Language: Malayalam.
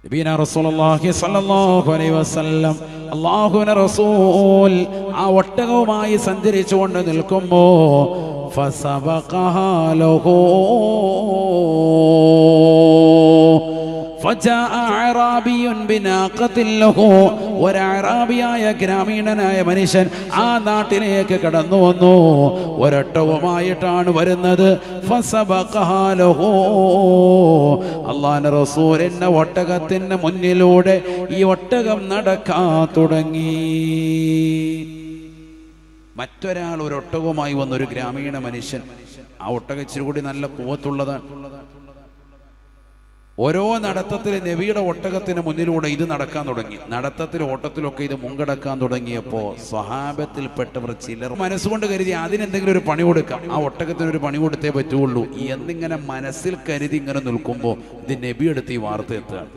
നബിയനാ റസൂലുള്ളാഹി സ്വല്ലല്ലാഹു അലൈഹി വസല്ലം അല്ലാഹുവിന്റെ റസൂൽ ആ ഒട്ടകവുമായി സഞ്ചരിച്ചുകൊണ്ട് നിൽക്കുമ്പോ ഫസബഖഹാ ലഹു ഒരഅറാബിയായ ഗ്രാമീണനായ മനുഷ്യൻ ആ നാട്ടിലേക്ക് കടന്നു വന്നു. ഒരൊട്ടകവുമായിട്ടാണ് വരുന്നത്. അല്ലാഹുവിന്റെ റസൂലിന്റെ ഒട്ടകത്തിന്റെ മുന്നിലൂടെ ഈ ഒട്ടകം നടക്കാൻ തുടങ്ങി. മറ്റൊരാൾ ഒരു ഒട്ടകവുമായി വന്ന ഒരു ഗ്രാമീണ മനുഷ്യൻ. ആ ഒട്ടകം ഇച്ചിരി കൂടി നല്ല കൂവത്തുള്ളതാണ്. ഓരോ നടത്തത്തിൽ നബിയുടെ ഒട്ടകത്തിന് മുന്നിലൂടെ ഇത് നടക്കാൻ തുടങ്ങി. നടത്തത്തിൽ ഓട്ടത്തിലൊക്കെ ഇത് മുങ്കടക്കാൻ തുടങ്ങിയപ്പോൾ സ്വഹാബത്തിൽപ്പെട്ടവർ ചിലർ മനസ്സുകൊണ്ട് കരുതി അതിനെന്തെങ്കിലും ഒരു പണി കൊടുക്കാം, ആ ഒട്ടകത്തിന് ഒരു പണി കൊടുത്തേ പറ്റുള്ളൂ എന്നിങ്ങനെ മനസ്സിൽ കരുതി ഇങ്ങനെ നിൽക്കുമ്പോൾ ഇത് നബി എടുത്ത് ഈ വാർത്ത എത്തുകയാണ്.